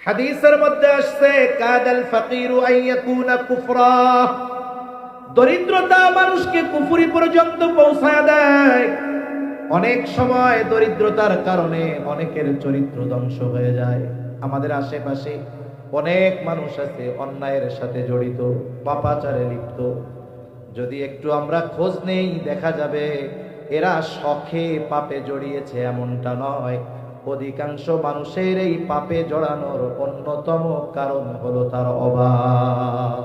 হাদিসের মধ্যে আসছে কাদাল ফাকিরু আইয়াকুনা কুফরা, দরিদ্রতা মানুষকে কুফরি পর্যন্ত পৌঁছায় দেয়। অনেক সময় দরিদ্রতার কারণে অনেকের চরিত্র ধ্বংস হয়ে যায়। আমাদের আশেপাশে অনেক মানুষ আছে অন্যায়ের সাথে জড়িত, পাপাচারে লিপ্ত। যদি একটু আমরা খোঁজ নেই দেখা যাবে এরা শখে পাপে জড়িয়েছে এমনটা নয়, অধিকাংশ মানুষের এই পাপে জড়ানোর অন্যতম কারণ হলো তার অভাব।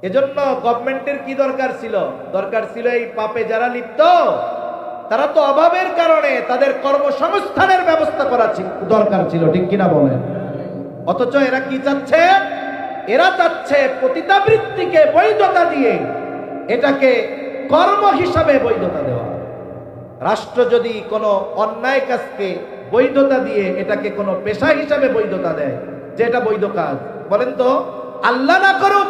এজন্য গভর্নমেন্টের কি দরকার ছিল? দরকার ছিল এই পাপে যারা লিপ্ত তারা তো অভাবের কারণে তাদের কর্মসংস্থানের ব্যবস্থা করা দরকার ছিল, ঠিক কিনা বলেন? অথচ এরা কি চাচ্ছে? এরা চাচ্ছে পতিতাবৃত্তিকে বৈধতা দিয়ে এটাকে কর্ম হিসাবে বৈধতা দেওয়া। রাষ্ট্র যদি কোনো অন্যায় কাজকে বৈধতা দিয়ে এটাকে কোনো পেশা হিসাবে বৈধতা দেয় যে এটা বৈধ কাজ, বলেন তো আল্লাহ না করুক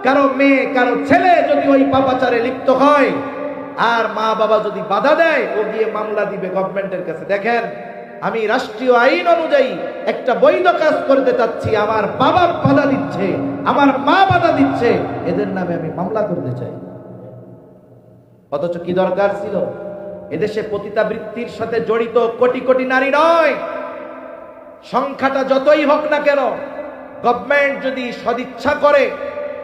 কারো মেয়ে কারো ছেলে যদি ওই পাপাচারে লিপ্ত হয় আর মা বাবা যদি বাধা দেয়, ও গিয়ে মামলা দিবে গভর্নমেন্টের কাছে, দেখেন আমি রাষ্ট্রীয় আইন অনুযায়ী একটা বৈধ কাজ করতে চাচ্ছি, আমার বাবা বাধা দিচ্ছে, আমার মা বাধা দিচ্ছে, এদের নামে আমি মামলা করতে চাই। অথচ কি দরকার ছিল? এদেশে পতিতাবৃত্তির সাথে জড়িত কোটি কোটি নারী নয়, সংখ্যাটা যতই হোক না কেন, গভর্নমেন্ট যদি সদিচ্ছা করে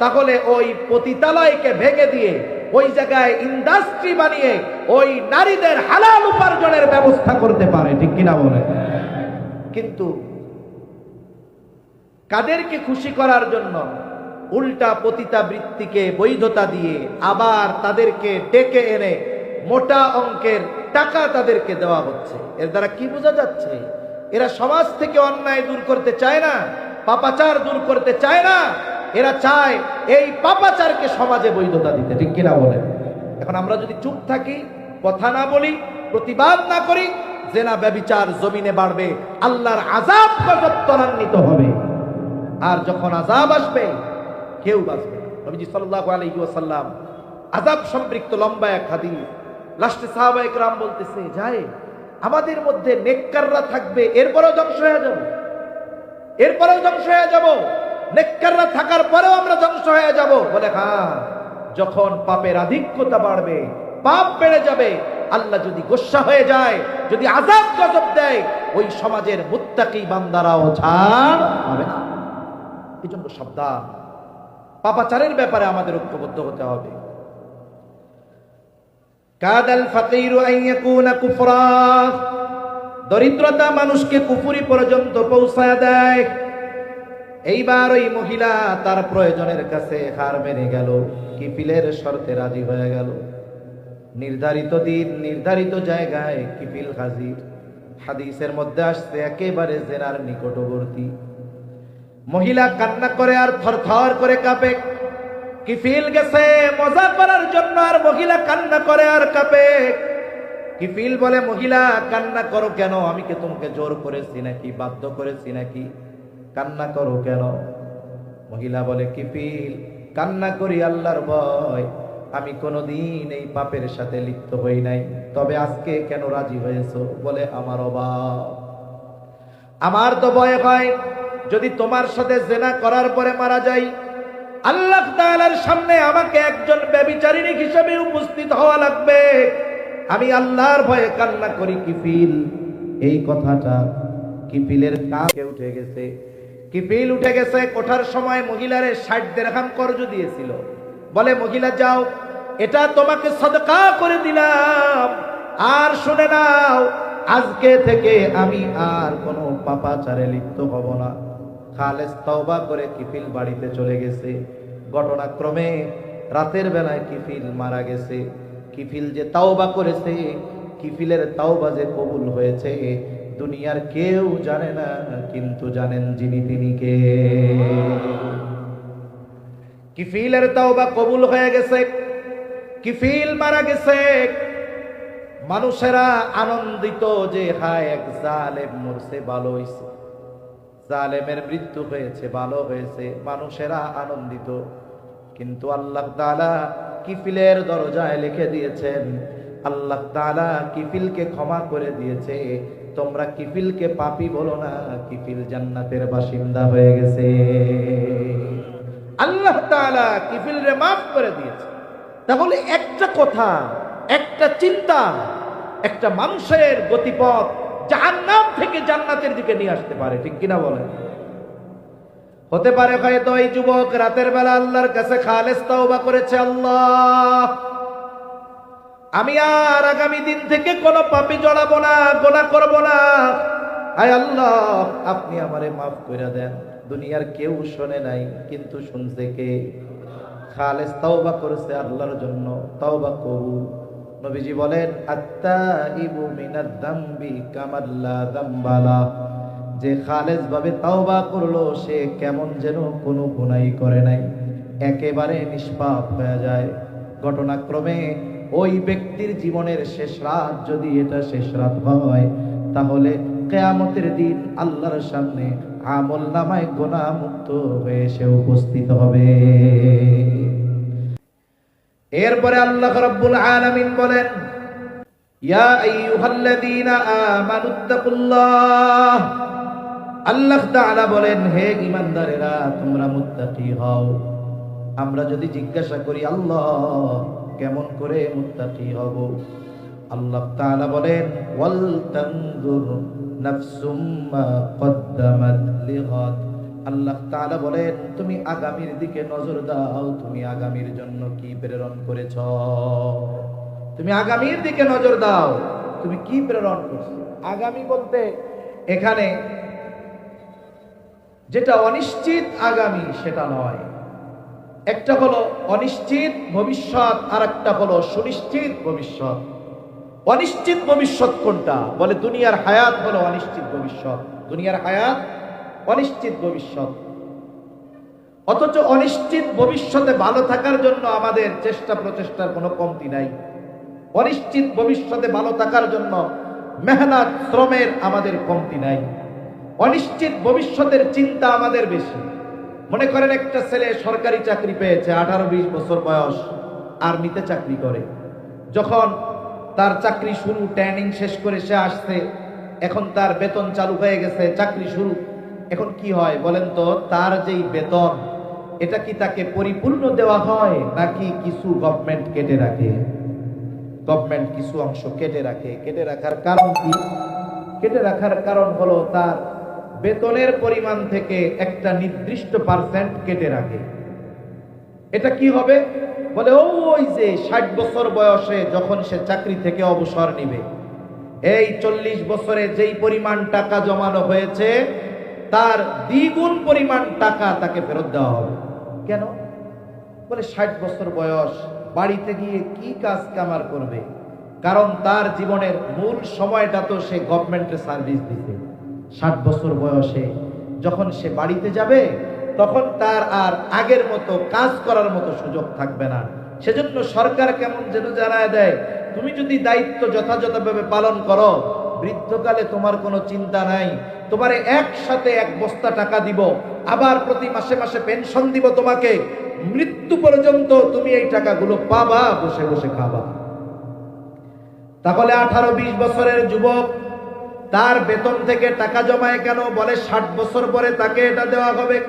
তাহলে ওই পতিতালয়কে ভেঙে দিয়ে ওই জায়গায় ইন্ডাস্ট্রি বানিয়ে ওই নারীদের হালাল উপার্জনের ব্যবস্থা করতে পারে, ঠিক কিনা বলে? কিন্তু কাদেরকে খুশি করার জন্য উল্টা পতিতাবৃত্তিকে বৈধতা দিয়ে আবার তাদেরকে ডেকে এনে মোটা অঙ্কের টাকা তাদেরকে দেওয়া হচ্ছে। এর দ্বারা কি বোঝা যাচ্ছে? এরা সমাজ থেকে অন্যায় দূর করতে চায় না, পাপাচার দূর করতে চায় না, এরা চায় এই পাপাচারকে সমাজে বৈধতা দিতে, ঠিক কিনা বলেন? এখন আমরা যদি চুপ থাকি, কথা না বলি, প্রতিবাদ না করি, জেনা ব্যভিচার জমিনে বাড়বে, আল্লাহর আযাব গজব ত্বরান্বিত হবে। আর যখন আযাব আসবে কেউ বাঁচবে না। নবীজি সাল্লাল্লাহু আলাইহি ওয়াসাল্লাম আযাব সম্পৃক্ত লম্বা এক হাদিস, লাস্টে সাহাবায়ে কেরাম বলতেছে, যায় আমাদের মধ্যে নেককাররা থাকবে, এরপরেও ধ্বংস হয়ে যাব, এরপরেও ধ্বংস হয়ে যাব, নেককাররা থাকার পরেও আমরা ধ্বংস হয়ে যাব। বলে হ্যাঁ, যখন পাপের আধিক্যতা বাড়বে, পাপ বেড়ে যাবে, আল্লাহ যদি গোসা হয়ে যায়, যদি আযাব গজব দেয়, ওই সমাজের মুত্তাকি বান্দারাও ছাড় হবে না। এই জন্য সাবধান, পাপাচারের ব্যাপারে আমাদের ঐক্যবদ্ধ হতে হবে। কাদাল ফাকিরু আন ইয়াকুনা কুফরা, দরিদ্রতা মানুষকে কুফরি পর্যন্ত পৌঁছায় দেয়। এইবার ওই মহিলা তার প্রয়োজনের কাছে হার মেনে গেল, কিফিলের শর্তে রাজি হয়ে গেল। নির্ধারিত দিন নির্ধারিত জায়গায় কিফিল হাজির। হাদিসের মধ্যে আসছে একেবারে জেনার নিকটবর্তী। মহিলা কান্না করে আর থরথর করে কাঁপে। কিফিল গেছে মজা করার জন্য আর মহিলা কান্না করে আর কাঁপে। কিফিল বলে, মহিলা কান্না করো কেন? আমি কি তোমাকে জোর করেছি নাকি, বাধ্য করেছি নাকি? কান্না করো কেন? মহিলা বলে, কিফিল কান্না করি আল্লাহর ভয়, আমি কোনোদিন এই পাপের সাথে লিপ্ত হই নাই, তবে আজকে কেন রাজি হয়েছো? বলে, আমার অভাব, আমার তো ভয় হয় যদি তোমার সাথে জেনা করার পরে মারা যাই, আল্লাহ তাআলার সামনে আমাকে একজন ব্যভিচারিণী হিসেবে উপস্থিত হওয়া লাগবে, আমি আল্লাহর ভয়ে কান্না করি। কিফিল এই কথাটা কিফিলের কাছে উঠে গেছে। কিফিল উঠে গেছে। ওঠার সময় মহিলারে 60 দিরহাম কর্জ দিয়েছিল। বলে, মহিলা যাও, এটা তোমাকে সদকা করে দিলাম, আর শুনে নাও, আজকে থেকে আমি আর কোনো পাপাচারে লিপ্ত হব না। খালেস তওবা করে কিফিল বাড়িতে চলে গেছে। ঘটনাক্রমে রাতের বেলায় কিফিল মারা গেছে। কিফিল যে তওবা করেছে, কিফিলের তওবা যে কবুল হয়েছে, দুনিয়ার কেউ জানে না, কিন্তু জানেন যিনি, তিনি কে। কিফিলের তওবা কবুল হয়ে গেছে, কিফিল মারা গেছে। মানুষেরা আনন্দিত যে হায় এক জালেম মরছে, ভালো হয়েছে, জালেমের মৃত্যু হয়েছে, ভালো হয়েছে, মানুষেরা আনন্দিত। কিন্তু আল্লাহ তাআলা কিফিলের দরজায় লিখে দিয়েছেন, আল্লাহ তাআলা কিফিলকে ক্ষমা করে দিয়েছে, তোমরা কিফিলকে পাপী বলো না, কিফিল জান্নাতের বাসিন্দা হয়ে গেছে। আল্লাহ তাআলা কিফিলরে মাফ করে দিয়েছে। তাহলে একটা কথা, একটা চিন্তা একটা মানুষের গতিপথ জাহান্নাম থেকে জান্নাতের দিকে নিয়ে আসতে পারে, ঠিক কিনা বলেন? হতে পারে হয়তো এই যুবক রাতের বেলা আল্লাহর কাছে খালেস তওবা করেছে, আল্লাহ আমি আর আগামী দিন থেকে কোনো পাপে জড়াবো না, গুনাহ করব না। আয় আল্লাহ আপনি আমারে মাফ করে দেন। দুনিয়ার কেউ শোনে নাই, কিন্তু শুনছে কে? খালেস তওবা করেছে আল্লাহর জন্য, তওবা কবুল। নবীজি বলেন আত্তাইবু মিনাদ যামবি কামাল্লা যামবালা, যে খালেস ভাবে তওবা করলো সে কেমন যেন কোনো গুনাহই করে নাই, একেবারে নিষ্পাপ হয়ে যায়। ঘটনাক্রমে ওই ব্যক্তির জীবনের শেষ রাত যদি এটা শেষ রাত হয়, তাহলে কিয়ামতের দিন আল্লাহর সামনে আমলনামায় গুনাহ মুক্ত হয়ে সে উপস্থিত হবে। এরপরে আল্লাহ রাব্বুল আলামিন বলেন ইয়া আইয়ুহাল্লাযীনা আমানুত্তাকুল্লাহ, আল্লাহ তাআলা বলেন হে ঈমানদারেরা তোমরা মুত্তাকি হও। আমরা যদি জিজ্ঞাসা করি আল্লাহ কেমন করে মুত্তাকি হব, আল্লাহ তাআলা বলেন ওয়াল তানজুর নাফসুম মা কদ্দামাত লিগাদ, আল্লাহ তাআলা বলেন তুমি আগামীর দিকে নজর দাও, তুমি আগামীর জন্য কি প্রেরণ করেছ, তুমি আগামীর দিকে নজর দাও, তুমি কি প্রেরণ করছো। আগামী বলতে এখানে যেটা অনিশ্চিত আগামী সেটা নয়, একটা হলো অনিশ্চিত ভবিষ্যৎ আর একটা হলো সুনিশ্চিত ভবিষ্যৎ। অনিশ্চিত ভবিষ্যৎ কোনটা? বলে দুনিয়ার হায়াত হলো অনিশ্চিত ভবিষ্যৎ, দুনিয়ার হায়াত অনিশ্চিত ভবিষ্যৎ। অথচ অনিশ্চিত ভবিষ্যতে ভালো থাকার জন্য আমাদের চেষ্টা প্রচেষ্টার কোনো কমতি নাই। অনিশ্চিত ভবিষ্যতে ভালো থাকার জন্য মেহনত শ্রমের আমাদের কমতি নাই। অনিশ্চিত ভবিষ্যতের চিন্তা আমাদের বেশি। মনে করেন একটা ছেলে সরকারি চাকরি পেয়েছে, 18-20 বছর বয়স, আর্মিতে চাকরি করে। যখন তার চাকরি শুরু, ট্রেনিং শেষ করে সে আসছে, এখন তার বেতন চালু হয়ে গেছে, চাকরি শুরু। এখন কি হয় বলেন তো? তার যেই বেতন এটা কি তাকে পরিপূর্ণ দেওয়া হয় নাকি কিছু গভর্নমেন্ট কেটে রাখে? গভর্নমেন্ট কিছু অংশ কেটে রাখে। কেটে রাখার কারণ কি? কেটে রাখার কারণ হলো তার বেতনের পরিমাণ থেকে একটা নির্দিষ্ট পার্সেন্ট কেটে রাখে। এটা কি হবে? বলে ওই যে 60 বছর বয়সে যখন সে চাকরি থেকে অবসর নিবে, এই 40 বছরে যেই পরিমাণ টাকা জমানো হয়েছে তার দ্বিগুণ পরিমাণ টাকা তাকে ফেরত দেওয়া হবে। কেন? বলে 60 বছর বয়স, বাড়িতে গিয়ে কি কাজ কামার করবে? কারণ তার জীবনের মূল সময়টা তো সে গভর্নমেন্টের সার্ভিস দিতে। 60 বছর বয়সে যখন সে বাড়িতে যাবে তখন তার আর আগের মতো কাজ করার মতো সুযোগ থাকবে না। সেজন্য সরকার কেমন যেন জানায় দেয়, তুমি যদি দায়িত্ব যথাযথভাবে পালন করো, বৃদ্ধকালে তোমার কোনো চিন্তা নাই, তোমারে একসাথে 1 বস্তা টাকা দিব, আবার প্রতি মাসে মাসে পেনশন দিব তোমাকে, মৃত্যু পর্যন্ত তুমি এই টাকাগুলো পাবা, বসে বসে খাবা। তাহলে 18-20 বছরের যুবক তার বেতন থেকে টাকা জমায় কেন? বলে 60 বছর পরে তাকে এটা দেওয়া হবে।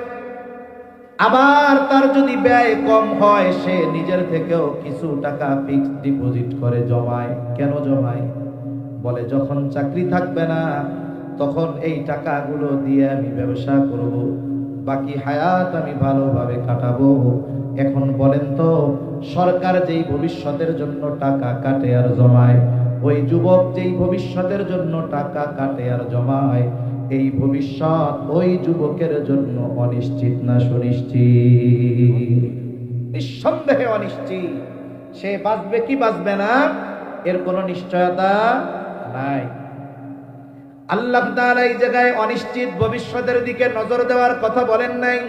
আবার তার যদি ব্যয় কম হয় সে নিজের থেকেও কিছু টাকা ফিক্সড ডিপোজিট করে জমায়। কেন জমায়? বলে যখন চাকরি থাকবে না তখন এই টাকাগুলো দিয়ে আমি ব্যবসা করব, বাকি হায়াত আমি ভালোভাবে কাটাবো। এখন বলেন তো, সরকার যেই ভবিষ্যতের জন্য টাকা কাটে আর জমায়, ওই যুবক যেই ভবিষ্যতের জন্য টাকা কাটে আর জমায়, এই ভবিষ্যৎ ওই যুবকের জন্য অনিশ্চিত না সুনিশ্চিত? নিঃসন্দেহে অনিশ্চিত। সে বাঁচবে কি বাঁচবে না এর কোনো নিশ্চয়তা নাই। আল্লাহ তাআলা এই জায়গায় অনিশ্চিত ভবিষ্যতের দিকে নজর দেওয়ার কথা বলেন নাই।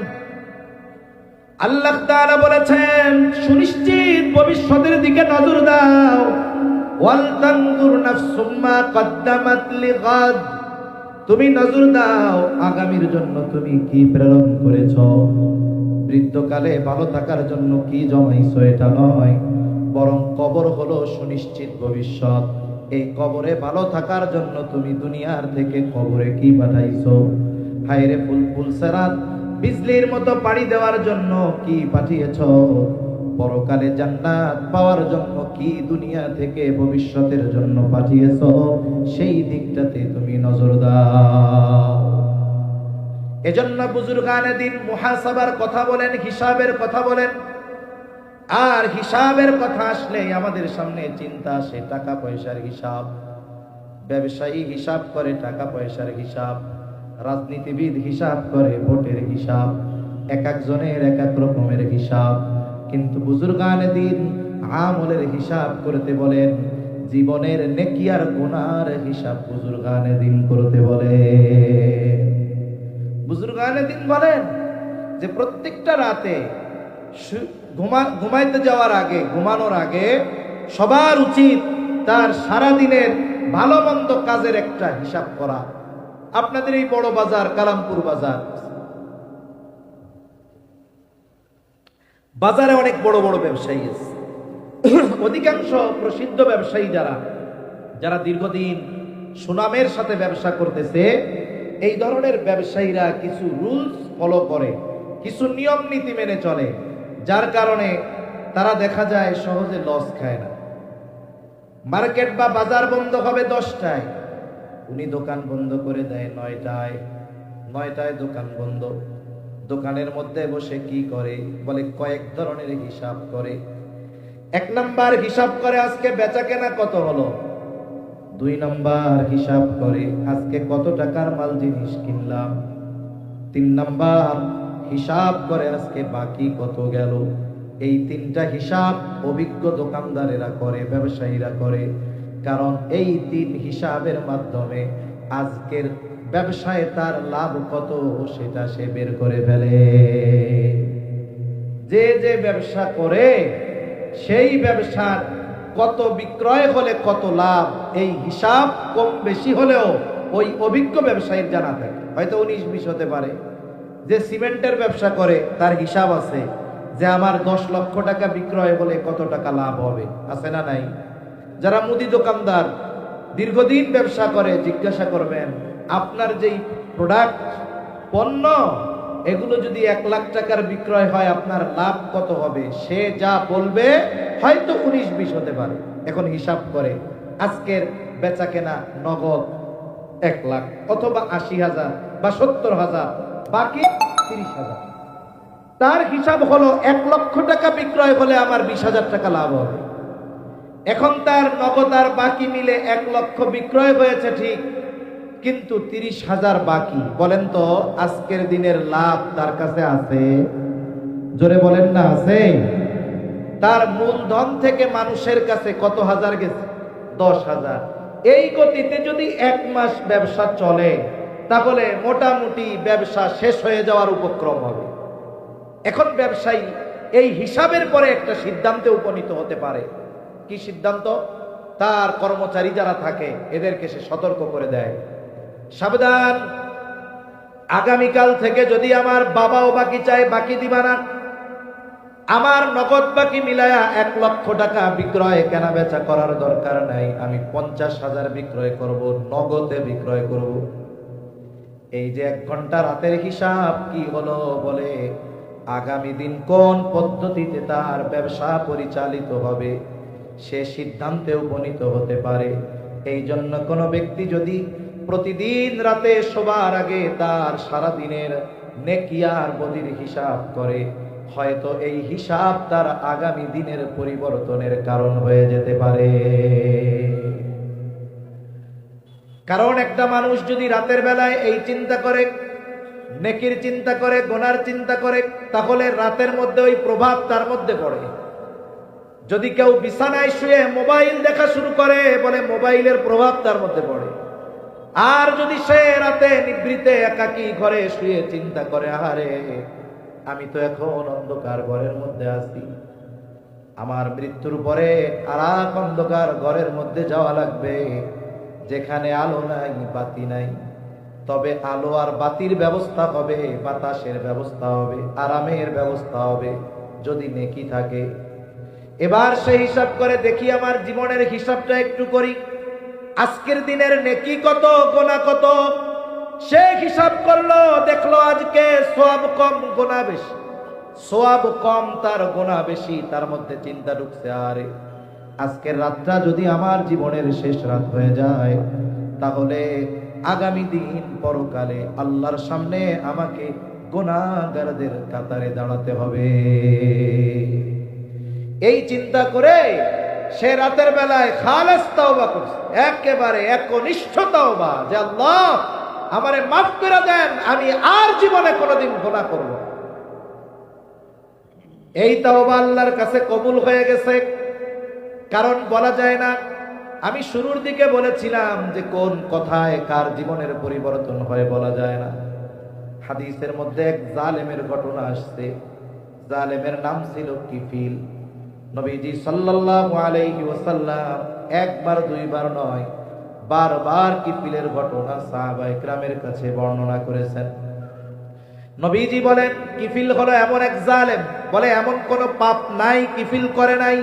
আল্লাহ তাআলা বলেছেন সুনিশ্চিত ভবিষ্যতের দিকে নজর দাও। ওয়াল তানজুর নাফসুম মা কদ্দামাত লিগাদ, তুমি নজর দাও আগামীর জন্য তুমি কি প্রেরণ করেছো। বৃদ্ধকালে ভালো থাকার জন্য কি জমাইছো এটা নয়, বরং কবর হলো সুনিশ্চিত ভবিষ্যৎ। এই কবরে ভালো থাকার জন্য তুমি দুনিয়ার থেকে কবরে কি পাঠাইছো? হায়রে ফুলসেরাত বিজলির মতো পাড়ি দেওয়ার জন্য কি পাঠিয়েছো? পরকালে জান্নাত পাওয়ার জন্য কি দুনিয়া থেকে ভবিষ্যতের জন্য পাঠিয়েছো? সেই দিকটাতে তুমি নজর দাও। এজন্য বুজুর্গানে দিন মুহাসাবার কথা বলেন, হিসাবের কথা বলেন। আর হিসাবের কথা আসলে আমাদের সামনে চিন্তা আসে টাকা পয়সার হিসাব। ব্যবসায়ী হিসাব করে টাকা পয়সার হিসাব, রাজনীতিবিদ হিসাব করে ভোটের হিসাব, এক একজনের এক এক রকমের হিসাব। কিন্তু বুজুর্গানে দিন আমলের হিসাব করতে বলেন, জীবনের নেকি আর গুনার হিসাব বুজুর্গানে দিন করতে বলে। বুজুর্গানে দিন বলেন যে প্রত্যেকটা রাতে ঘুমাইতে যাওয়ার আগে, ঘুমানোর আগে সবার উচিত তার সারা দিনের ভালো মন্দ কাজের একটা হিসাব করা। আপনাদের এই বড় বাজার কালামপুর বাজার, বাজারে অনেক বড় বড় ব্যবসায়ী আছে। অধিকাংশ প্রসিদ্ধ ব্যবসায়ী যারা দীর্ঘদিন সুনামের সাথে ব্যবসা করতেছে, এই ধরনের ব্যবসায়ীরা কিছু রুলস ফলো করে, কিছু নিয়ম নীতি মেনে চলে, যার কারণে তারা দেখা যায় সহজে লস খায় না। মার্কেট বা বাজার বন্ধ হবে 10টায়, উনি দোকান বন্ধ করে দেয় 9টায় দোকান বন্ধ। দোকানের মধ্যে বসে কি করে? বলে কয়েক ধরনের হিসাব করে। 1 নাম্বার হিসাব করে আজকে বেচা কেনা কত হলো। 2 নাম্বার হিসাব করে আজকে কত টাকার মাল জিনিস কিনলাম। 3 নাম্বার হিসাব করে আজকে বাকি কত গেল। এই 3টা হিসাব অভিজ্ঞ দোকানদারেরা করে, ব্যবসায়ীরা করে। কারণ এই 3 হিসাবের মাধ্যমে আজকের ব্যবসায় তার লাভ কত সেটা সে বের করে ফেলে। যে ব্যবসা করে সেই ব্যবসার কত বিক্রয় হলে কত লাভ, এই হিসাব কম বেশি হলেও ওই অভিজ্ঞ ব্যবসায়ীর জানা থাকে। হয়তো 19-20 হতে পারে। যে সিমেন্টের ব্যবসা করে তার হিসাব আছে যে আমার 10 লক্ষ টাকা বিক্রয় হলে কত টাকা লাভ হবে, আছে না নাই? যারা মুদি দোকানদার দীর্ঘদিন ব্যবসা করে, জিজ্ঞাসা করবেন আপনার যেই প্রোডাক্ট পণ্য এগুলো যদি 1 লাখ টাকার বিক্রয় হয় আপনার লাভ কত হবে, সে যা বলবে হয়তো 19-20 হতে পারে। এখন হিসাব করে আজকের বেচা কেনা নগদ 1 লাখ অথবা 80,000 বা 70,000, বাকি 30,000। তার হিসাব হলো 1 লক্ষ টাকা বিক্রয় হলে আমার 20,000 টাকা লাভ হবে। এখন তার নগদ আর বাকি মিলে 1 লক্ষ বিক্রয় হয়েছে ঠিক, কিন্তু 30,000 বাকি। বলেন তো আজকের দিনের লাভ তার কাছে আছে? জোরে বলেন না, আছে? তার মূলধন থেকে মানুষের কাছে কত হাজার গেছে? 10,000। এই গতিতে যদি 1 মাস ব্যবসা চলে তাহলে মোটামুটি ব্যবসা শেষ হয়ে যাওয়ার উপক্রম হবে। এখন ব্যবসায়ী এই হিসাবের পরে একটা সিদ্ধান্তে উপনীত হতে পারে। কি সিদ্ধান্ত? তার কর্মচারী যারা থাকে এদেরকে সে সতর্ক করে দেয়, সাবধান, আগামীকাল থেকে যদি আমার বাবাও বাকি চায় বাকি দিবা না। আমার নগদ বাকি মিলায়া 1 লক্ষ টাকা বিক্রয় কেনা বেচা করার দরকার নাই, আমি 50,000 বিক্রয় করব, নগদে বিক্রয় করব। এই যে 1 ঘন্টা রাতের হিসাব কি হলো, বলে আগামী দিন কোন পদ্ধতিতে তার ব্যবসা পরিচালিত হবে সে সিদ্ধান্তে উপনীত হতে পারে। এই জন্য কোনো ব্যক্তি যদি প্রতিদিন রাতে শোবার আগে তার সারা দিনের নেকি আর বদির হিসাব করে, হয়তো এই হিসাব তার আগামী দিনের পরিবর্তনের কারণ হয়ে যেতে পারে। কারণ একটা মানুষ যদি রাতের বেলায় এই চিন্তা করে, নেকির চিন্তা করে, গুনার চিন্তা করে, তাহলে রাতের মধ্যে ওই প্রভাব তার মধ্যে পড়ে। যদি কেউ বিছানায় শুয়ে মোবাইল দেখা শুরু করে, বলে মোবাইলের প্রভাব তার মধ্যে পড়ে। আর যদি সে রাতে নিভৃতে একাকী ঘরে শুয়ে চিন্তা করে, আহারে আমি তো এখন অন্ধকার ঘরের মধ্যে আছি, আমার মৃত্যুর পরে আর এক অন্ধকার ঘরের মধ্যে যাওয়া লাগবে যেখানে আলো নাই, বাতি নাই। তবে আলো আর বাতির ব্যবস্থা হবে, বাতাসের ব্যবস্থা হবে, আরামের ব্যবস্থা হবে যদি নেকি থাকে। এবার সে হিসাব করে, দেখি আমার জীবনের হিসাবটা একটু করি। আজকের দিনের নেকি কত, গোনা কত, সে হিসাব করলো, দেখলো আজকে সওয়াব কম গোনা বেশি, সওয়াব কম তার গোনা বেশি। তার মধ্যে চিন্তা ঢুকছে, আরে আজকের রাতটা যদি আমার জীবনের শেষ রাত হয়ে যায়, তাহলে আগামী দিন পরকালে আল্লাহর সামনে আমাকে গুনাহগারদের কাতারে দাঁড়াতে হবে। এই চিন্তা করে সে রাতের বেলায় খালেস তাওবা করছে, একেবারে একনিষ্ঠ তাওবা, যে আল্লাহ আমারে মাফ করে দেন, আমি আর জীবনে কোনোদিন গুনাহ করব না। এই তাওবা আল্লাহর কাছে কবুল হয়ে গেছে। কারণ বলা যায় না, আমি শুরুর দিকে বলেছিলাম যে কোন কথায় কার জীবনের পরিবর্তন হয় বলা যায় না। হাদিসের মধ্যে এক জালেমের ঘটনা আসছে। জালেমের নাম ছিল কিফিল। নবীজি সাল্লাল্লাহু আলাইহি ওয়াসাল্লাম একবার দুইবার নয়, বারবার কিফিলের ঘটনা সাহাবায়ে কেরামের কাছে বর্ণনা করেছেন। নবীজি বলেন, কিফিল হলো এমন এক জালেম, বলে এমন কোন পাপ নাই কিফিল করে নাই,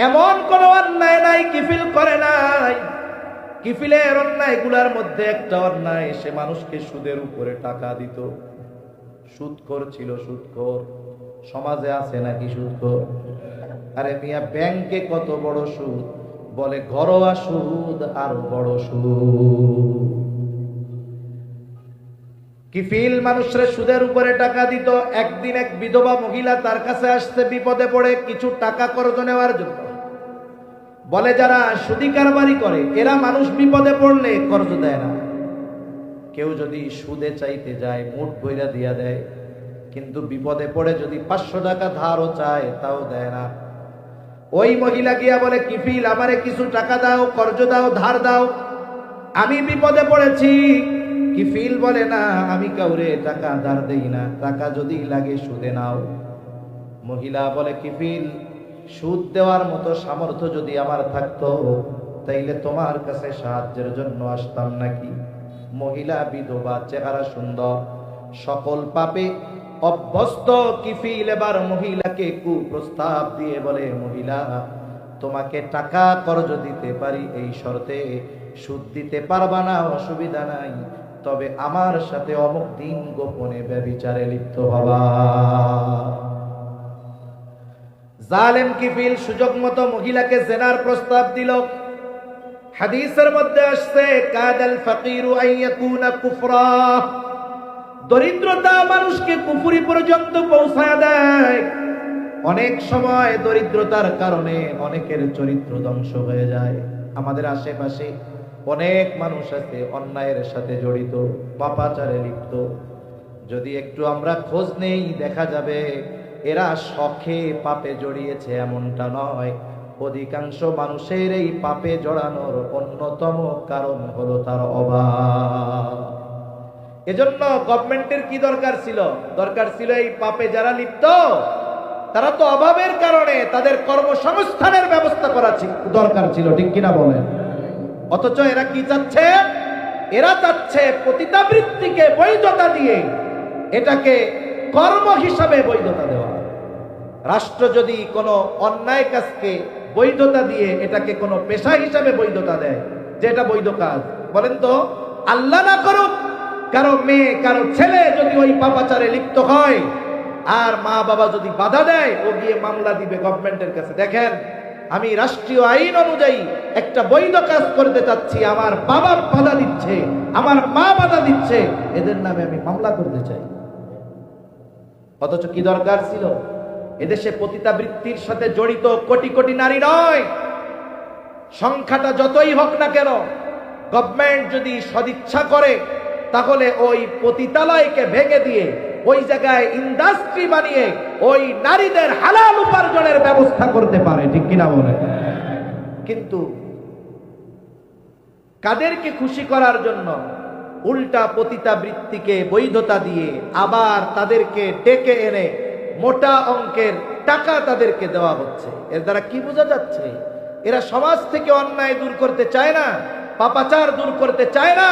এমন কোন অন্যায় নাই কিফিল করে নাই। কিফিলের অন্যায়গুলোর মধ্যে একটা অন্যায়, সে মানুষকে সুদের উপরে টাকা দিত। সুদখোর ছিল, সুদখোর। সমাজে আছে নাকি সুদখোর? আরে মিয়া, ব্যাংকে কত বড় সুদ, বলে ঘরোয়া সুদ আরো বড় সুদ। কিফিল মানুষের সুদের উপরে টাকা দিত। একদিন এক বিধবা মহিলা তার কাছে আসছে বিপদে পড়ে কিছু টাকা কর্জ নেওয়ার জন্য। বলে যারা সুদি কারবারি করে এরা মানুষ বিপদে পড়লে কর্জ দেয় না। কেউ যদি সুদে চাইতে যায় মুঠ বইরা দিয়া দেয়, কিন্তু বিপদে পড়ে যদি 500 টাকা ধারও চায় তাও দেয় না। ওই মহিলা গিয়া বলে, কিফিল আমারে কিছু টাকা দাও, কর্জ দাও, ধার দাও, আমি বিপদে পড়েছি। কিফিল বলে, না আমি কাউরে টাকা ধার দেই না, টাকা যদি লাগে সুদে নাও। মহিলা বলে, কিফিল সুদ দেওয়ার মতো সামর্থ্য যদি আমার থাকতো তাইলে তোমার কাছে সাহায্যের জন্য আসতাম নাকি। মহিলা বিধবা, চেহারা সুন্দর, সকল পাপে অভ্যস্ত কিফিল এবার মহিলাকে কুপ্রস্তাব দিয়ে বলে, মহিলা তোমাকে টাকা কর্জ দিতে পারি এই শর্তে, সুদ দিতে পারবা না অসুবিধা নাই, তবে আমার সাথে অমুক দিন গোপনে ব্যভিচারে লিপ্ত হবা। জালেম কিফিল সুযোগ মতো মহিলাকে জেনার প্রস্তাব দিল। হাদিসের মধ্যে আসছে, কাদাল ফাকিরু আইয়াকুনা কুফরা, দরিদ্রতা মানুষকে কুফরি পর্যন্ত পৌঁছায় দেয়। অনেক সময় দরিদ্রতার কারণে অনেকের চরিত্র ধ্বংস হয়ে যায়। আমাদের আশেপাশে অনেক মানুষ আছে অন্যায়ের সাথে জড়িত, পাপাচারে লিপ্ত। যদি একটু আমরা খোঁজ নেই দেখা যাবে এরা শখে পাপে জড়িয়েছে এমনটা নয়। অধিকাংশ মানুষের এই পাপে জড়ানোর অন্যতম কারণ হলো তার অভাব। এজন্য গভর্নমেন্টের কি দরকার ছিল? দরকার ছিল এই পাপে যারা লিপ্ত তারা তো অভাবের কারণে তাদের কর্মসংস্থানের ব্যবস্থা করা দরকার ছিল, ঠিক কিনা বলেন? অথচ এরা কি চাচ্ছে? এরা চাচ্ছে পতিতাবৃত্তিকে বৈধতা দিয়ে এটাকে কর্ম হিসাবে বৈধতা দেওয়া। রাষ্ট্র যদি কোনো অন্যায় কাজকে বৈধতা দিয়ে এটাকে কোনো পেশা হিসাবে বৈধতা দেয় যে এটা বৈধ কাজ, বলেন তো আল্লাহ না করুক কারো মেয়ে কারো ছেলে যদি ওই পাপাচারে লিপ্ত হয় আর মা বাবা যদি বাধা দেয়, ও গিয়ে মামলা দিবে গভর্নমেন্টের কাছে, দেখেন আমি রাষ্ট্রীয় আইন অনুযায়ী একটা বৈধ কাজ করতে চাচ্ছি, আমার বাবা বাধা দিচ্ছে, আমার মা বাধা দিচ্ছে, এদের নামে আমি মামলা করতে চাই। অথচ কি দরকার ছিল? এদেশে পতিতাবৃত্তির সাথে জড়িত কোটি কোটি নারী নয়, সংখ্যাটা যতই হোক না কেন, গভর্নমেন্ট যদি সদিচ্ছা করে তাহলে ওই পতিতালয়কে ভেঙে দিয়ে ওই জায়গায় ইন্ডাস্ট্রি বানিয়ে ওই নারীদের হালাল উপার্জনের ব্যবস্থা করতে পারে, ঠিক কিনা বলে? কিন্তু কাদেরকে খুশি করার জন্য উল্টা পতিতাবৃত্তিকে বৈধতা দিয়ে আবার তাদেরকে ডেকে এনে মোটা অঙ্কের টাকা তাদেরকে দেওয়া হচ্ছে। এর দ্বারা কি বোঝা যাচ্ছে? এরা সমাজ থেকে অন্যায় দূর করতে চায় না, পাপাচার দূর করতে চায় না,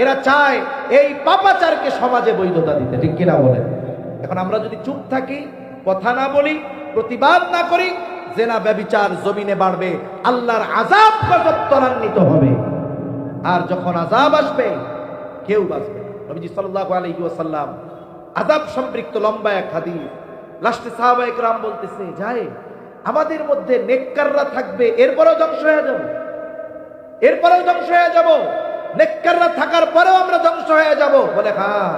এরা চায় এই পাপাচারকে সমাজে বৈধতা দিতে, ঠিক কিনা বলেন? এখন আমরা যদি চুপ থাকি, কথা না বলি, প্রতিবাদ না করি, জেনা ব্যভিচার জমিনে বাড়বে, আল্লাহর আযাব গজব ত্বরান্বিত হবে। আর যখন আযাব আসবে কেউ বাঁচবে না। নবীজি সাল্লাল্লাহু আলাইহি ওয়াসাল্লাম আযাব সম্পৃক্ত লম্বা এক হাদিস, লাস্টে সাহাবায়ে কেরাম বলতেছে, যায় আমাদের মধ্যে নেককাররা থাকবে, এরপরেও ধ্বংস হয়ে যাব, এরপরেও ধ্বংস হয়ে যাব, নেককাররা থাকার পরেও আমরা ধ্বংস হয়ে যাব। বলে হ্যাঁ,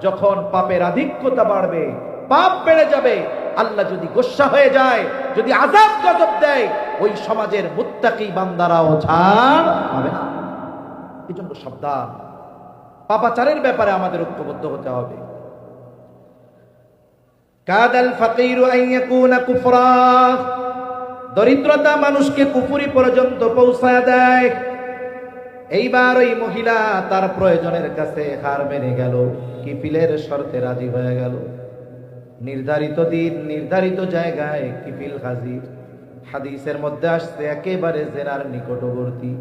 যখন পাপের আধিক্যতা বাড়বে, পাপ বেড়ে যাবে, আল্লাহ যদি গোসা হয়ে যায়, যদি আযাব গজব দেয়, ওই সমাজের মুত্তাকি বান্দারাও ছাড় পাবে না। এই জন্য সাবধান, পাপাচারের ব্যাপারে আমাদের ঐক্যবদ্ধ হতে হবে। কাদাল ফাকিরু আন ইয়াকুনা কুফরা, দরিদ্রতা মানুষকে কুফরি পর্যন্ত পৌঁছায় দেয়। এইবার ওই মহিলা তার প্রয়োজনের কাছে হার মেনে গেল, কিফিলের শর্তে রাজি হয়ে গেল। নির্ধারিত দিন নির্ধারিত জায়গায় কিফিল হাজির। হাদিসের মধ্যে আসছে একেবারে জেনার নিকটবর্তী।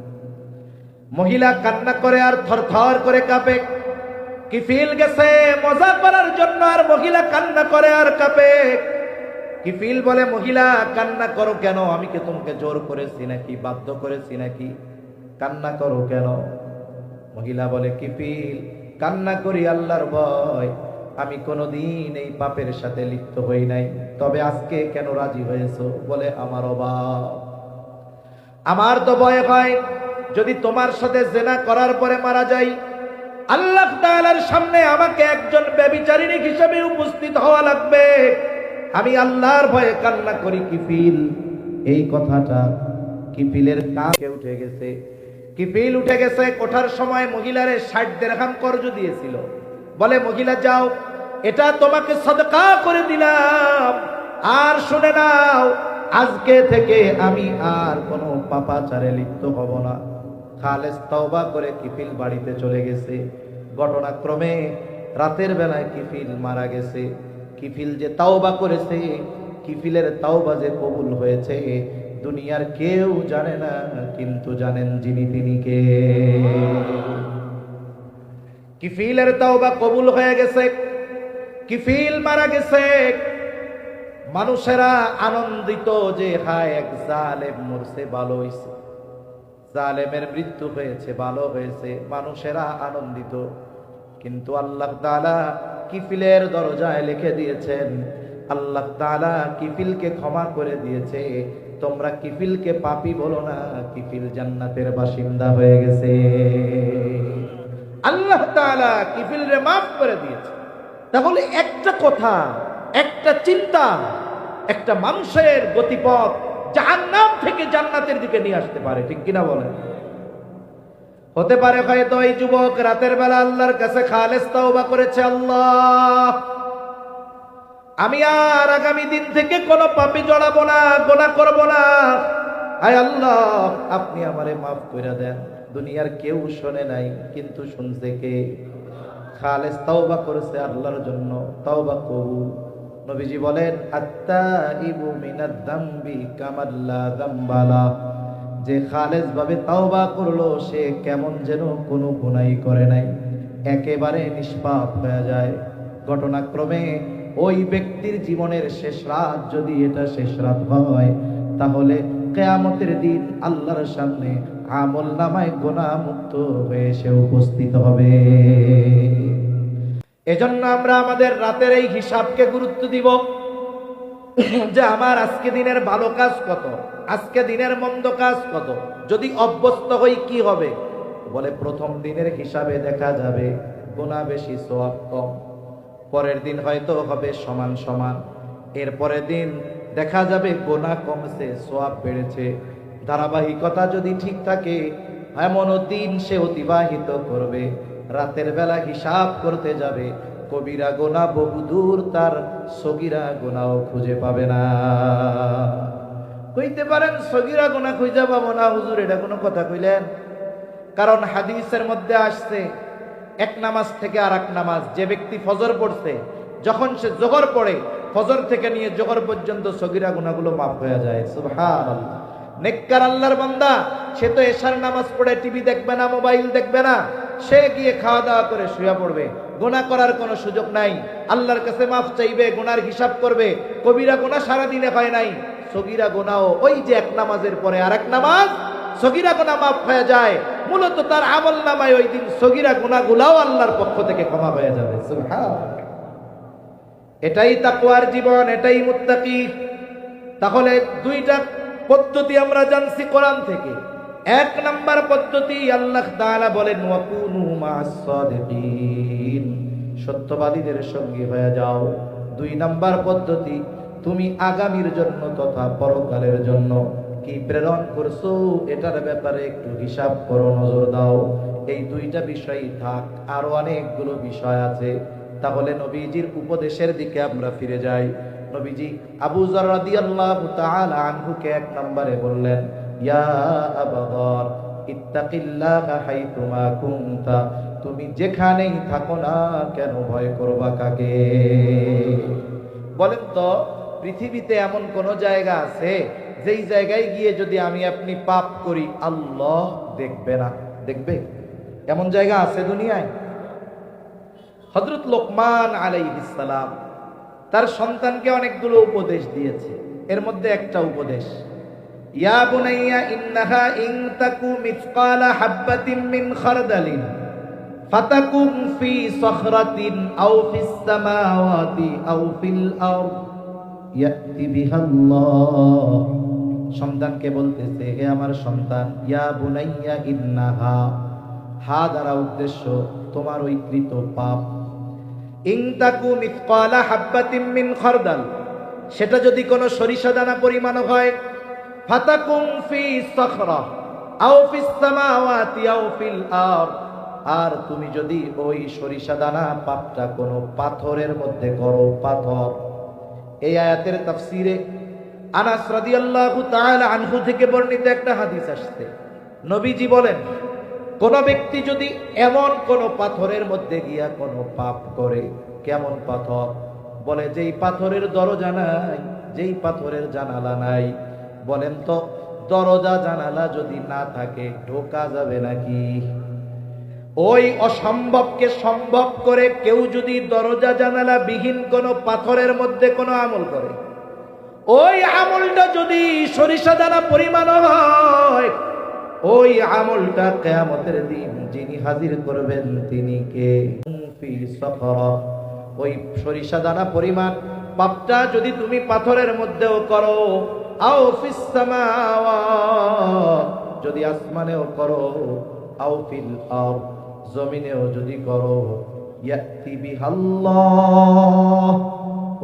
মহিলা কান্না করে আর থরথর করে কাঁপে। কিফিল গেছে মজা করার জন্য, আর মহিলা কান্না করে আর কাঁপে। কিফিল বলে, মহিলা কান্না করো কেন? আমি কি তোমাকে জোর করেছি নাকি, বাধ্য করেছি নাকি? কান্না করো কেন? মহিলা বলে, কিফিল কান্না করি আল্লাহর ভয়, আমি কোনোদিন এই পাপের সাথে লিপ্ত হই নাই, তবে আজকে কেন রাজি হয়েছো? বলে, আমার অভাব, আমার তো ভয় হয় যদি তোমার সাথে জেনা করার পরে মারা যাই, আল্লাহ তাআলার সামনে আমাকে একজন ব্যভিচারিণী হিসেবে উপস্থিত হওয়া লাগবে, আমি আল্লাহর ভয়ে কান্না করি। কিফিল এই কথাটা কিফিলের কাছে উঠে গেছে। কিফিল উঠে গেছে, ওঠার সময় মহিলারে 60 দিরহাম কর্জ দিয়েছিল। বলে, মহিলা যাও, এটা তোমাকে সাদকা করে দিলাম, আর শুনে নাও, আজকে থেকে আমি আর কোনো পাপাচারে লিপ্ত হব না। খালেস তওবা করে কিফিল বাড়িতে চলে গেছে। ঘটনাক্রমে রাতের বেলায় কিফিল মারা গেছে। কিফিল যে তওবা করেছে, কিফিলের তওবা যে কবুল হয়েছে, দুনিয়ার কেউ জানে না, কিন্তু জানেন যিনি, তিনি কে। কিফিলের তওবা কবুল হয়ে গেছে, কিফিল মারা গেছে। মানুষেরা আনন্দিত যে হায় এক জালেম মরছে, ভালো হয়েছে, জালেমের মৃত্যু হয়েছে, ভালো হয়েছে, মানুষেরা আনন্দিত। কিন্তু আল্লাহ তাআলা কিফিলের দরজায় লিখে দিয়েছেন, আল্লাহ তাআলা কিফিলকে ক্ষমা করে দিয়েছে। তোমরা কিফিলকে পাপী বলো না, কিফিল জান্নাতের বাসিন্দা হয়ে গেছে। আল্লাহ তাআলা কিফিলরে মাফ করে দিয়েছে। তাহলে একটা কথা, একটা চিন্তা, একটা মানুষের গতিপথ জাহান্নাম থেকে জান্নাতের দিকে নিয়ে আসতে পারে, ঠিক কিনা বলেন? হতে পারে হয়তো এই যুবক রাতের বেলা আল্লাহর কাছে খালেস তওবা করেছে, আল্লাহ আমি আর আগামী দিন থেকে কোনো পাপে জড়াবো না, গুনাহ করব না, আয় আল্লাহ আপনি আমারে মাফ করে দেন। দুনিয়ার কেউ শোনে নাই, কিন্তু শুনছে কে? খালেস তওবা করেছে আল্লাহর জন্য, তওবা কবুল। নবীজি বলেন, আত্তাইবু মিনাদ যামবি কামাল্লা যামবালা, যে খালেস ভাবে তওবা করলো সে কেমন যেন কোনো গুনাহই করে নাই, একেবারে নিষ্পাপ হয়ে যায়। ঘটনাক্রমে ওই ব্যক্তির জীবনের শেষ রাত যদি এটা শেষ রাত হয়, তাহলে কিয়ামতের দিন আল্লাহর সামনে আমলনামায় গুনাহ মুক্ত হয়ে সে উপস্থিত হবে। এজন্য আমরা আমাদের রাতের এই হিসাবকে গুরুত্ব দিব, যে আমার আজকে দিনের ভালো কাজ কত, আজকে দিনের মন্দ কাজ কত। যদি অভ্যস্ত হই কি হবে? বলে, প্রথম দিনের হিসাবে দেখা যাবে গুনাহ বেশি সওয়াব কম, পরের দিন হয়তো হবে সমান সমান, এর পরের দিন দেখা যাবে গুনাহ কমছে সওয়াব বেড়েছে। ধারাবাহিকতা যদি ঠিক থাকে, এমন দিন সে অতিবাহিত করবে, রাতের বেলা হিসাব করতে যাবে, কবিরা গুনাহ বহুদূর, তার সগীরা গুনাহও খুঁজে পাবে না। কইতে পারেন সগীরা গুনাহ খুঁজে পাবো না হুজুর, এটা কোনো কথা কইলেন? কারণ হাদিসের মধ্যে আসছে, এক নামাজ থেকে আর এক নামাজ, যে ব্যক্তি ফজর পড়ছে, যখন সে জোহর পড়ে, ফজর থেকে নিয়ে জোহর পর্যন্ত সগীরা গুনাহগুলো মাফ হয়ে যায়। সুবহানাল্লাহ। নেককার আল্লাহর বান্দা, সে তো এশার নামাজ পড়ে টিভি দেখবে না, মোবাইল দেখবে না, সে গিয়ে খাওয়া দাওয়া করে শুয়ে পড়বে, গুনাহ করার কোনো সুযোগ নাই। আল্লাহর কাছে মাফ চাইবে, গুনার হিসাব করবে, কবিরা গুনাহ সারা দিনে হয় নাই, সগীরা গুনাহ, ওই যে এক নামাজের পরে আরেক নামাজ, সগীরা গুনাহ মাফ হয়ে যায়। মূলত তার আমল নামায় ওই দিন সগীরা গুনাহগুলাও আল্লাহর পক্ষ থেকে ক্ষমা হয়ে যাবে। সুবহানাল্লাহ। এটাই তাকওয়ার জীবন, এটাই মুত্তাকি। তাহলে দুইটা পদ্ধতি আমরা জানছি কোরআন থেকে। এক নাম্বার পদ্ধতি, আল্লাহ তাআলা বলেন ওয়াকুনু মা'আস সাদিকিন, সত্যবাদীদের সঙ্গী হয়ে যাও। দুই নাম্বার পদ্ধতি, তুমি আগামীর জন্য তথা পরকালের জন্য কি প্রেরণ করছো এটার ব্যাপারে একটু হিসাব করো, নজর দাও। এই দুইটা বিষয় থাক, আরো অনেকগুলো বিষয় আছে। তাহলে নবীজির উপদেশের দিকে আমরা ফিরে যাই। নবীজি আবু যর রাদিয়াল্লাহু তাআলা আনহুকে এক নম্বরে বললেন, ইয়া আবু যর ইত্তাকিল্লাহা হাইতুমা কুনতা, তুমি যেখানেই থাকো না কেন ভয় করবা কাকে? বলেন তো, পৃথিবীতে এমন কোন জায়গা আছে যেই জায়গায় গিয়ে যদি আমি আপনি পাপ করি আল্লাহ দেখবে না? দেখবে? এমন জায়গা আছে দুনিয়ায়? হযরত লোকমান আলাইহিস সালাম তার সন্তানকে অনেকগুলো উপদেশ দিয়েছে। এর মধ্যে একটা উপদেশ, ইয়া বুনাইয়া ইন্নাহা ইন তাকু মিসকালা হাববাতিন মিন খারদালিন ফাতাকুন ফি সখরাতিন আও ফিস সামাওয়াতি আও ফিল আরদ ইয়াতি বিহাল্লাহ। সন্তানকে বলতেছে, হে আমার সন্তান, ইয়া বুনাইয়া ইন্নাহা, হা দ্বারা উদ্দেশ্য তোমার ওই কৃত পাপ, ইন তাকু মিসকালা হাববাতিন মিন খারদাল, সেটা যদি কোনো সরিষা দানা পরিমাণ হয়, ফাতাকুম ফি সখরা আও ফিস সামাওয়াতি আও ফিল আরদ, আর তুমি যদি ওই সরিষা দানা পাপটা কোনো পাথরের মধ্যে করো, পাথর। এই আয়াতের তাফসীরে আনাস রাদিয়াল্লাহু তাআলা আনহু থেকে বর্ণিত একটা হাদিস আসছে। নবীজি বলেন, কোন ব্যক্তি যদি এমন কোন পাথরের মধ্যে গিয়া কোন পাপ করে, কেমন পাথর? বলে যেই পাথরের দরজা নাই, যেই পাথরের জানালা নাই। বলেন তো, দরজা জানালা যদি না থাকে ঢোকা যাবে নাকি? ওই অসম্ভবকে সম্ভব করে কেউ যদি দরজা জানালা বিহীন কোন পাথরের মধ্যে কোনো আমল করে, ওই আমলটা যদি সরিষা দানা পরিমাণ হয়, ওই আমলটা কিয়ামতের দিন যিনি হাজির করবেন তিনি কে? ফি সখরা, ওই সরিষা দানা পরিমাণ পাপটা যদি তুমি পাথরের মধ্যেও করো, আও ফিস সামাওয়াত, যদি আসমানেও করো, আও ফিল আরদ, জমিনেও যদি করো, ইয়াতি বিহাল্লাহ,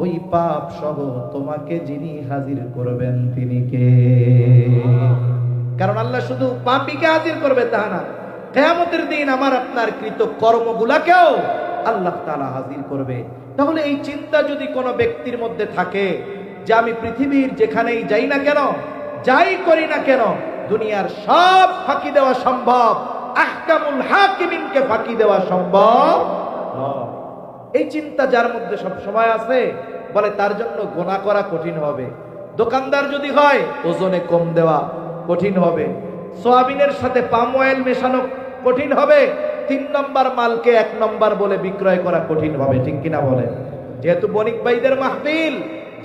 ওই পাপ সহ তোমাকে যিনি হাজির করবেন তিনি কে? কারণ আল্লাহ শুধু পাপীকে হাজির করবে তা না, কিয়ামতের দিন আমার আপনার কৃত কর্মগুলাকেও আল্লাহ তাআলা হাজির করবে। তাহলে এই চিন্তা যদি কোনো ব্যক্তির মধ্যে থাকে যে আমি পৃথিবীর যেখানেই যাই না কেন, যাই করি না কেন, দুনিয়ার সব ফাঁকি দেওয়া সম্ভব, আহকামুল হাকিমিনকে ফাঁকি দেওয়া সম্ভব নয়, এই চিন্তা যার মধ্যে সব সময় আছে, বলে তার জন্য গুনাহ করা কঠিন হবে। দোকানদার যদি হয়, ওজনে কম দেওয়া কঠিন হবে, সোয়াবিনের সাথে পাম অয়েল মেশানো কঠিন হবে, 3 নম্বর মালকে 1 নম্বর বলে বিক্রয় করা কঠিন হবে। ঠিক কিনা বলেন? যেহেতু বণিক ভাইদের মাহফিল,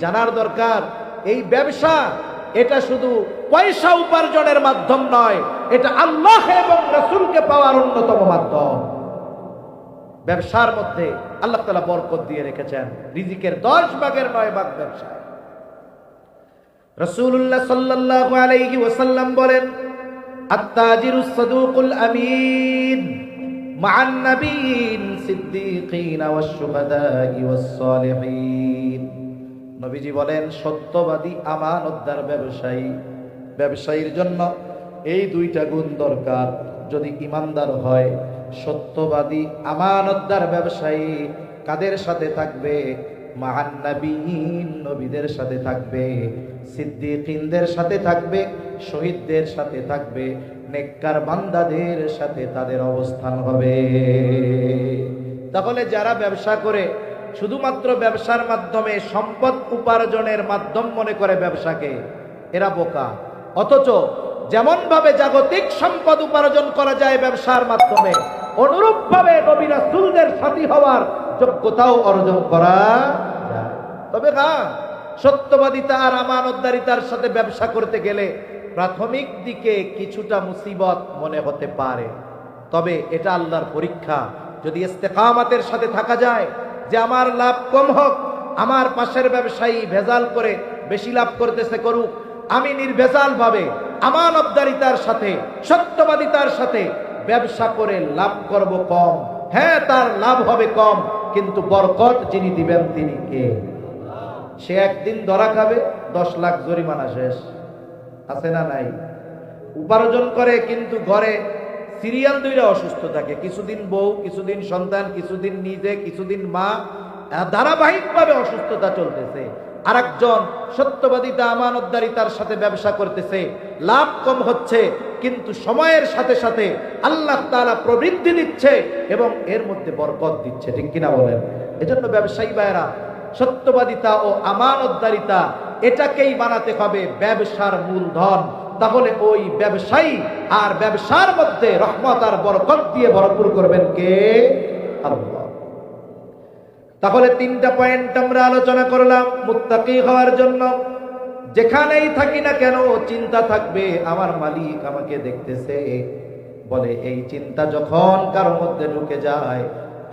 জানার দরকার এই ব্যবসা এটা শুধু পয়সা উপার্জনের মাধ্যম নয়, এটা আল্লাহ এবং রাসূলকে পাওয়ার অন্যতম মাধ্যম। ব্যবসার মধ্যে আল্লাহ তাআলা বরকত দিয়ে রেখেছেন, রিজিকের 10 ভাগের 9 ভাগ ব্যবসা। রাসূলুল্লাহ সাল্লাল্লাহু আলাইহি ওয়াসাল্লাম বলেন, আত-তাজিরুস সাদুকুল আমিন মা'আন নাবিয়্যিন সিদ্দীকিন ওয়াশ শুহাদা'i ওয়াস সালিহিন। নবীজি বলেন, সত্যবাদী আমানতদার ব্যবসায়ী, ব্যবসায়ীর জন্য এই 2টা গুণ দরকার। যদি ইমানদার হয়, সত্যবাদী আমানতদার ব্যবসায়ী কাদের সাথে থাকবে? মা'আন নাবিয়্যিন, নবীদের সাথে থাকবে, সিদ্দীকিনদের সাথে থাকবে, শহীদদের সাথে থাকবে, নেককার বান্দাদের সাথে তাদের অবস্থান হবে। তাহলে যারা ব্যবসা করে শুধুমাত্র ব্যবসার মাধ্যমে সম্পদ উপার্জনের মাধ্যম মনে করে ব্যবসাকে, এরা বোকা। অথচ যেমন ভাবে জাগতিক সম্পদ উপার্জন করা যায় ব্যবসার মাধ্যমে, অনুরূপ ভাবে নবী রাসূলদের সাথী হওয়ার যোগ্যতাও অর্জন করা যায়। তবে সত্যবাদিতা আর আমানতদারিতার সাথে ব্যবসা করতে গেলে প্রাথমিক দিকে কিছুটা মুসিবত মনে হতে পারে, তবে এটা আল্লাহর পরীক্ষা। যদি ইস্তেকামাতের সাথে থাকা যায় যে আমার লাভ কম হোক, আমার পাশের ব্যবসায়ী ভেজাল করে বেশি লাভ করতেছে করুক, আমি নির্ভেজাল ভাবে আমানতদারিতার সাথে সত্যবাদিতার সাথে ব্যবসা করে লাভ করব কম। হ্যাঁ, তার লাভ হবে কম, কিন্তু বরকত যিনি দিবেন তিনি কে? সে একদিন ধরা খাবে, 10 লাখ জরিমানা শেষ। আছে না নাই? উপার্জন করে কিন্তু ঘরে সিরিয়াল দুইটা অসুস্থ থাকে, কিছুদিন বউ, কিছুদিন সন্তান, কিছুদিন নিজে, কিছুদিন মা, ধারাবাহিকভাবে অসুস্থতা চলতেছে। আরেকজন সত্যবাদিতা আমানতদারিতার সাথে ব্যবসা করতেছে, লাভ কম হচ্ছে, কিন্তু সময়ের সাথে সাথে আল্লাহ তাআলা প্রবৃদ্ধি দিচ্ছে এবং এর মধ্যে বরকত দিচ্ছে। ঠিক কিনা বলেন? এজন্য ব্যবসায়ী ভাইরা, সত্যবাদিতা ও আমানতদারিতা এটাকেই বানাতে হবে ব্যবসার মূলধন। তাহলে ওই ব্যবসায়ী আর ব্যবসার মধ্যে রহমত আর বরকত দিয়ে ভরপুর করবেন কে? আল্লাহ। তাহলে 3টা পয়েন্ট আমরা আলোচনা করলাম মুত্তাকি হওয়ার জন্য। যেখানেই থাকি না কেন চিন্তা থাকবে আমার মালিক আমাকে দেখতেছে। বলে এই চিন্তা যখন কারোর মধ্যে ঢুকে যায়,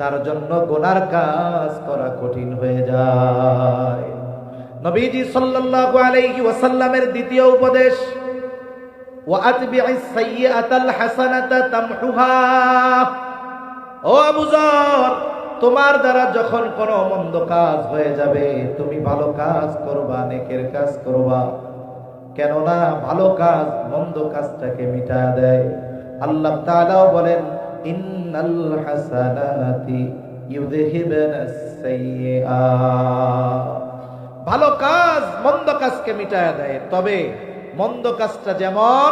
তার জন্য গুনার কাজ করা কঠিন হয়ে যায়। নবীজি সাল্লাল্লাহু আলাইহি ওয়াসাল্লামের দ্বিতীয় উপদেশ, ওয়াআতবি'আস সাইয়্যাতাল হাসানাতা তামহুহা। ও আবু যর, তোমার দ্বারা যখন কোনো মন্দ কাজ হয়ে যাবে, তুমি ভালো কাজ করবা, নেকের কাজ করবা। কেননা ভালো কাজ মন্দ কাজটাকে মিটায় দেয়। আল্লাহ তাআলাও বলেন, ইন্নাল হাসানাতি ইউযহিবুনাস সাইয়্যাত। ভালো কাজ মন্দ কাজকে মিটায় দেয়, তবে মন্দ কাজটা যেমন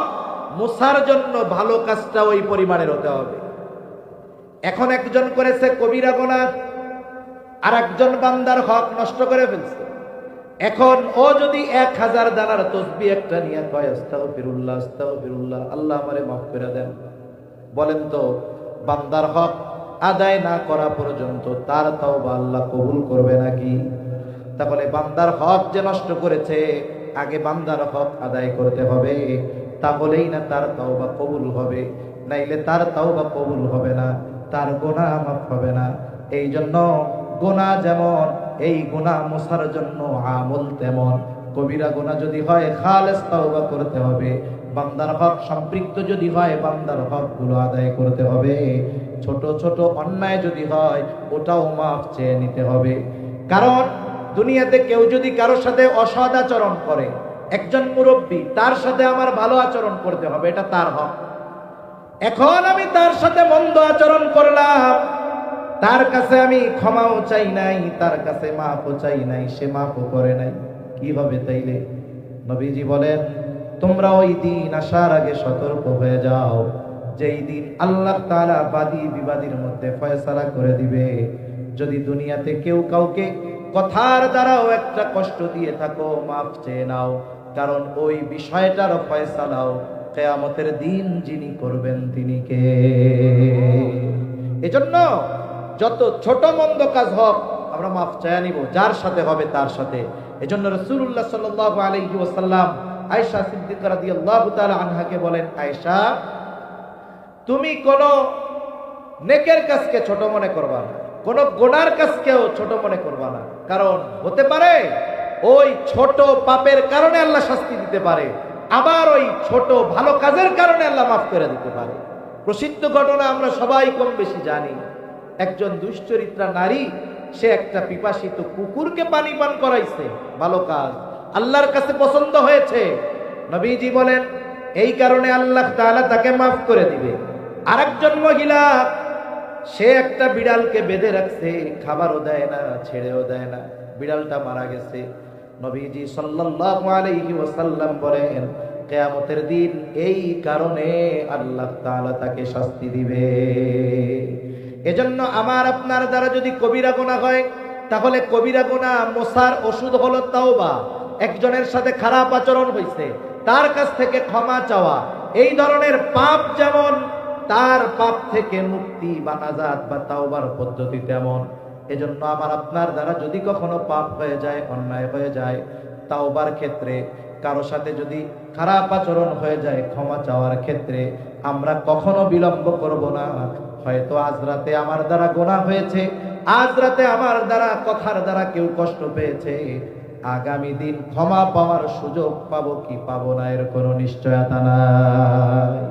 মুছার জন্য ভালো কাজটা ওই পরিমাণের হতে হবে। এখন একজন করেছে কবিরা গুনাহ, আর একজন বান্দার হক নষ্ট করে ফেলছে। এখন ও যদি 1000 দানার তসবিহ একটা নিয়ে কয় আস্তাগফিরুল্লাহ আস্তাগফিরুল্লাহ, আল্লাহ আমারে মাফ করে দেন, বলেন তো বান্দার হক আদায় না করা পর্যন্ত তার তওবা আল্লাহ কবুল করবে নাকি? তাহলে বান্দার হক যে নষ্ট করেছে, আগে বান্দার হক আদায় করতে হবে, তাহলেই না তার তওবা কবুল হবে। নাইলে তার তওবা কবুল হবে না, তার গুনাহ মাফ হবে না। এই জন্য গুনাহ যেমন, এই গুনাহ মোছার জন্য আমল তেমন। কবিরা গুনাহ যদি হয় খালেস তওবা করতে হবে, বান্দার হক সম্পৃক্ত যদি হয় বান্দার হকগুলো আদায় করতে হবে। ছোট ছোট অন্যায় যদি হয় ওটাও মাফ চেয়ে নিতে হবে। কারণ দুনিয়াতে কেউ যদি কারোর সাথে অসৎ আচরণ করে, একজন মুরব্বী, তার সাথে আমার ভালো আচরণ করতে হবে, এটা তার হক। এখন আমি তার সাথে মন্দ আচরণ করলাম, তার কাছে আমি ক্ষমাও চাই নাই, তার কাছে মাফও চাই নাই, সে মাফও করে নাই, কি হবে তাইলে? নবীজি বলেন, তোমরা ওই দিন আসার আগে সতর্ক হয়ে যাও, যেই দিন আল্লাহ তাআলা বাদী বিবাদীর মধ্যে ফয়সালা করে দিবে। যদি দুনিয়াতে কেউ কাউকে কথার দ্বারাও একটা কষ্ট দিয়ে থাকো, মাফ চেয়ে নাও, কারণ ওই বিষয়টার ফয়সালাও কিয়ামতের দিন যিনি করবেন তিনি কে? এজন্য যত ছোট মন্দ কাজ হোক আমরা মাফ চেয়ে নিব, যার সাথে হবে তার সাথে। এজন্য রাসূলুল্লাহ সাল্লাল্লাহু আলাইহি ওয়াসাল্লাম আয়েশা সিদ্দিকা রাদিয়াল্লাহু তাআলা আনহাকে বলেন, আয়েশা তুমি কোন নেকের কাজকে ছোট মনে করবা না, কোন গুনার কাজকেও ছোট মনে করবা না। কারণ হতে পারে ওই ছোট পাপের কারণে আল্লাহ শাস্তি দিতে পারে, আবার ওই ছোট ভালো কাজের কারণে আল্লাহ মাফ করে দিতে পারে। প্রসিদ্ধ ঘটনা আমরা সবাই কম বেশি জানি। একজন দুশ্চরিত্রা নারী, সে একটা পিপাসিত কুকুরকে পানি পান করাইছে, ভালো কাজ, আল্লাহর কাছে পছন্দ হয়েছে। নবীজি বলেন এই কারণে আল্লাহ তাআলা তাকে মাফ করে দিবে। আরেকজন মহিলা, সে একটা বিড়ালকে বেঁধে রাখছে, খাবারও দেয় না, ছেড়েও দেয় না, বিড়ালটা মারা গেছে। নবীজি সাল্লাল্লাহু আলাইহি ওয়াসাল্লাম বলেন, কিয়ামতের দিন এই কারণে আল্লাহ তাআলা তাকে শাস্তি দিবে। এজন্য আমার আপনার দ্বারা যদি কবিরা গুনাহ হয়, তাহলে কবিরা গুনাহ মোছার ওষুধ হলো তাওবা। একজনের সাথে খারাপ আচরণ হয়েছে, তার কাছ থেকে ক্ষমা চাওয়া। এই ধরনের পাপ যেমন, তার পাপ থেকে মুক্তি বা নাজাত বা তাওবার পদ্ধতি তেমন। এজন্য আমার আপনার দ্বারা যদি কখনো পাপ হয়ে যায়, অন্যায় হয়ে যায়, তাওবার ক্ষেত্রে কারো সাথে যদি খারাপ আচরণ হয়ে যায়, ক্ষমা চাওয়ার ক্ষেত্রে আমরা কখনো বিলম্ব করব না। হয়তো আজ রাতে আমার দ্বারা গুনাহ হয়েছে, আজ রাতে আমার দ্বারা কথার দ্বারা কেউ কষ্ট পেয়েছে, আগামী দিন ক্ষমা পাওয়ার সুযোগ পাবো কি পাবো না এর কোনো নিশ্চয়তা নাই।